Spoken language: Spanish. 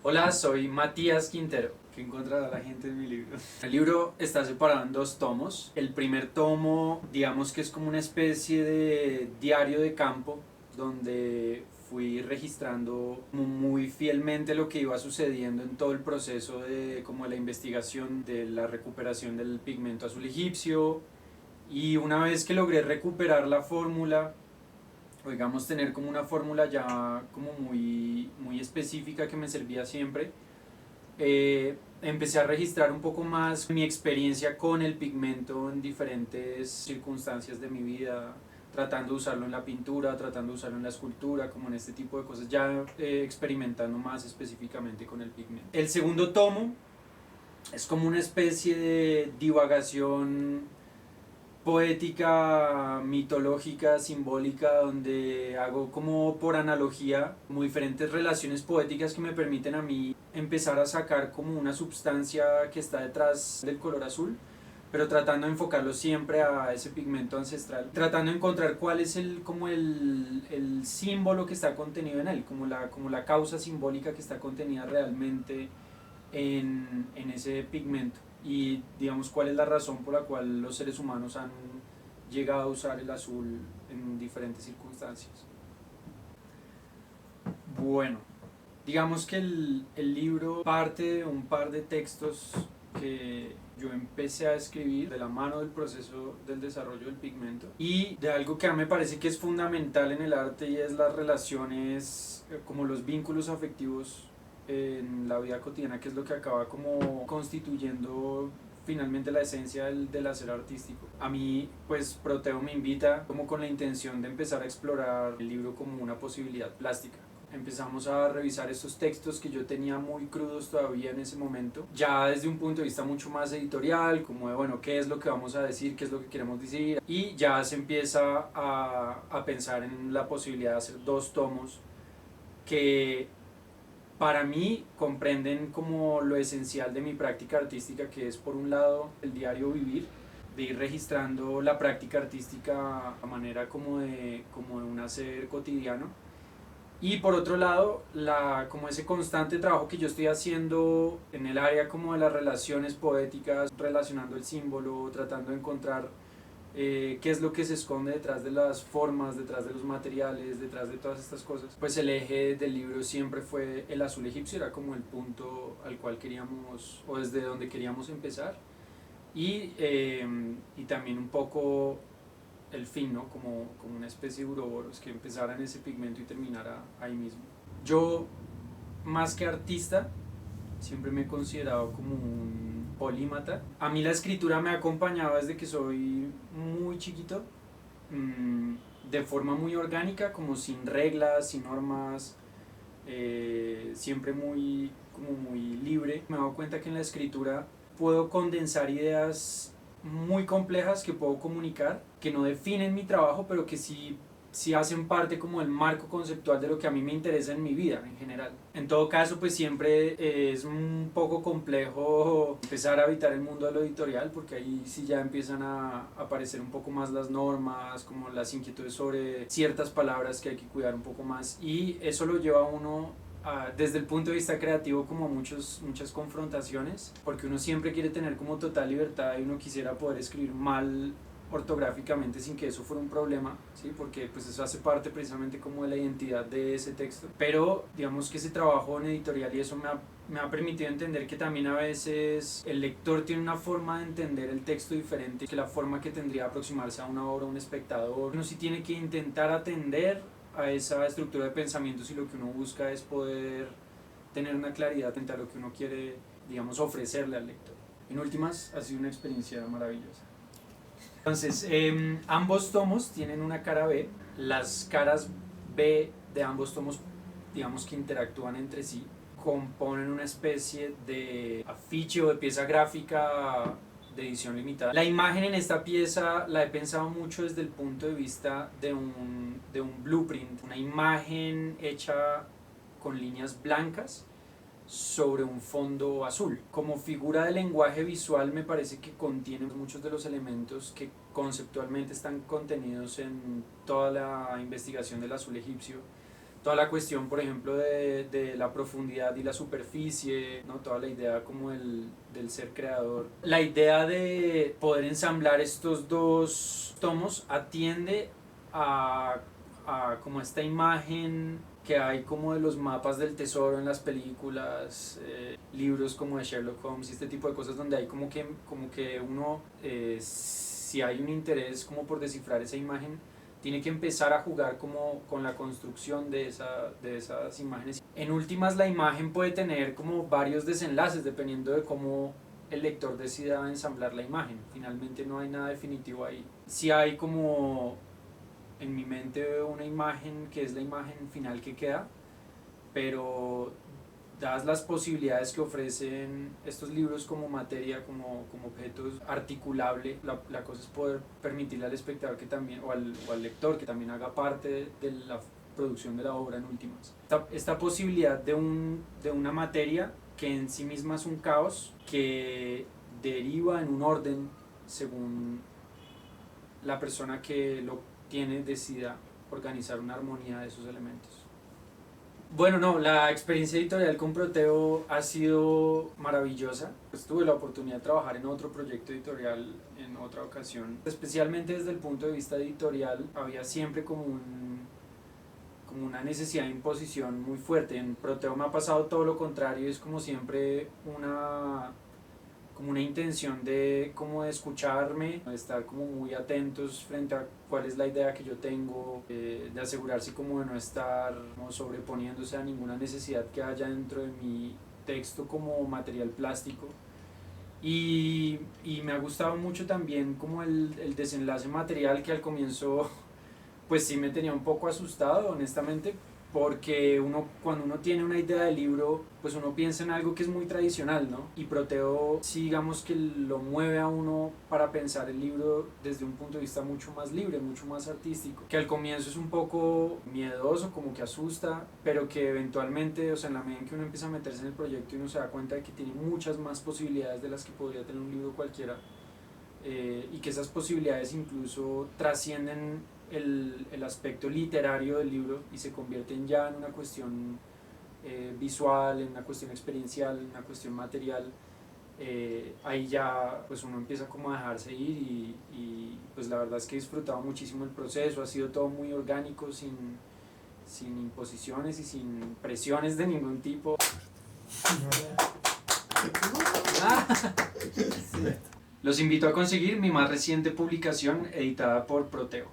Hola, soy Matías Quintero. ¿Qué encontrará la gente en mi libro? El libro está separado en dos tomos. El primer tomo, digamos que es como una especie de diario de campo, donde fui registrando muy fielmente lo que iba sucediendo en todo el proceso de como la investigación de la recuperación del pigmento azul egipcio. Y una vez que logré recuperar la fórmula, o digamos tener como una fórmula ya como muy específica que me servía siempre, empecé a registrar un poco más mi experiencia con el pigmento en diferentes circunstancias de mi vida, tratando de usarlo en la pintura, tratando de usarlo en la escultura, como en este tipo de cosas, ya experimentando más específicamente con el pigmento. El segundo tomo es como una especie de divagación poética, mitológica, simbólica, donde hago como por analogía como diferentes relaciones poéticas que me permiten a mí empezar a sacar como una sustancia que está detrás del color azul, pero tratando de enfocarlo siempre a ese pigmento ancestral, tratando de encontrar cuál es el símbolo que está contenido en él, como la causa simbólica que está contenida realmente en ese pigmento, y digamos cuál es la razón por la cual los seres humanos han llegado a usar el azul en diferentes circunstancias. Bueno, digamos que el libro parte de un par de textos que yo empecé a escribir de la mano del proceso del desarrollo del pigmento y de algo que a mí me parece que es fundamental en el arte, y es las relaciones, como los vínculos afectivos en la vida cotidiana, que es lo que acaba como constituyendo finalmente la esencia del hacer artístico. A mí, pues, Proteo me invita como con la intención de empezar a explorar el libro como una posibilidad plástica. Empezamos a revisar estos textos que yo tenía muy crudos todavía en ese momento, ya desde un punto de vista mucho más editorial, como de, bueno, qué es lo que vamos a decir, qué es lo que queremos decir, y ya se empieza a pensar en la posibilidad de hacer dos tomos que para mí comprenden como lo esencial de mi práctica artística, que es por un lado el diario vivir, de ir registrando la práctica artística a manera como de un hacer cotidiano, y por otro lado como ese constante trabajo que yo estoy haciendo en el área como de las relaciones poéticas, relacionando el símbolo, tratando de encontrar qué es lo que se esconde detrás de las formas, detrás de los materiales, detrás de todas estas cosas. Pues el eje del libro siempre fue el azul egipcio, era como el punto al cual queríamos, o desde donde queríamos empezar, y también un poco el fin, ¿no? Como una especie de uroboros que empezara en ese pigmento y terminara ahí mismo. Yo, más que artista, siempre me he considerado como un polímata. A mí la escritura me ha acompañado desde que soy muy chiquito, de forma muy orgánica, como sin reglas, sin normas, siempre como muy libre. Me he dado cuenta que en la escritura puedo condensar ideas muy complejas que puedo comunicar, que no definen mi trabajo, pero que sí hacen parte como del marco conceptual de lo que a mí me interesa en mi vida en general. En todo caso, pues siempre es un poco complejo empezar a habitar el mundo de lo editorial, porque ahí sí ya empiezan a aparecer un poco más las normas, como las inquietudes sobre ciertas palabras que hay que cuidar un poco más, y eso lo lleva a uno desde el punto de vista creativo como a muchas confrontaciones, porque uno siempre quiere tener como total libertad y uno quisiera poder escribir mal ortográficamente sin que eso fuera un problema, ¿sí? Porque pues eso hace parte precisamente como de la identidad de ese texto, pero digamos que ese trabajo en editorial y eso me ha permitido entender que también a veces el lector tiene una forma de entender el texto diferente que la forma que tendría de aproximarse a una obra un espectador. Uno sí tiene que intentar atender a esa estructura de pensamientos, y lo que uno busca es poder tener una claridad frente a lo que uno quiere, digamos, ofrecerle al lector. En últimas, ha sido una experiencia maravillosa. Entonces, ambos tomos tienen una cara B. Las caras B de ambos tomos, digamos que interactúan entre sí, componen una especie de afiche o de pieza gráfica de edición limitada. La imagen en esta pieza la he pensado mucho desde el punto de vista de un blueprint, una imagen hecha con líneas blancas sobre un fondo azul. Como figura de lenguaje visual me parece que contiene muchos de los elementos que conceptualmente están contenidos en toda la investigación del azul egipcio, toda la cuestión, por ejemplo, de la profundidad y la superficie, ¿no? Toda la idea como del ser creador. La idea de poder ensamblar estos dos tomos atiende a como esta imagen que hay como de los mapas del tesoro en las películas, libros como de Sherlock Holmes y este tipo de cosas donde hay como que uno, si hay un interés como por descifrar esa imagen, tiene que empezar a jugar como con la construcción de esas imágenes. En últimas, la imagen puede tener como varios desenlaces dependiendo de cómo el lector decida ensamblar la imagen. Finalmente no hay nada definitivo ahí. Sí hay como en mi mente una imagen que es la imagen final que queda, pero dadas las posibilidades que ofrecen estos libros como materia, como objetos articulable, la cosa es poder permitirle al espectador que también, o al lector que también haga parte de la producción de la obra en últimas. Esta posibilidad de una materia que en sí misma es un caos, que deriva en un orden según la persona que lo decida organizar una armonía de esos elementos. Bueno, no, la experiencia editorial con Proteo ha sido maravillosa. Pues tuve la oportunidad de trabajar en otro proyecto editorial en otra ocasión. Especialmente desde el punto de vista editorial, había siempre como una necesidad de imposición muy fuerte. En Proteo me ha pasado todo lo contrario, es como siempre una intención de escucharme, de estar como muy atentos frente a cuál es la idea que yo tengo, de asegurarse como de no estar como sobreponiéndose a ninguna necesidad que haya dentro de mi texto como material plástico. Y me ha gustado mucho también como el desenlace material, que al comienzo pues sí me tenía un poco asustado, honestamente, porque cuando uno tiene una idea de libro, pues uno piensa en algo que es muy tradicional, ¿no? Y Proteo sí, digamos que lo mueve a uno para pensar el libro desde un punto de vista mucho más libre, mucho más artístico, que al comienzo es un poco miedoso, como que asusta, pero que eventualmente, o sea, en la medida en que uno empieza a meterse en el proyecto y uno se da cuenta de que tiene muchas más posibilidades de las que podría tener un libro cualquiera, y que esas posibilidades incluso trascienden el aspecto literario del libro y se convierten ya en una cuestión visual, en una cuestión experiencial, en una cuestión material. Ahí ya pues uno empieza como a dejarse ir y pues la verdad es que he disfrutado muchísimo el proceso, ha sido todo muy orgánico, sin imposiciones y sin presiones de ningún tipo. Los invito a conseguir mi más reciente publicación editada por Proteo.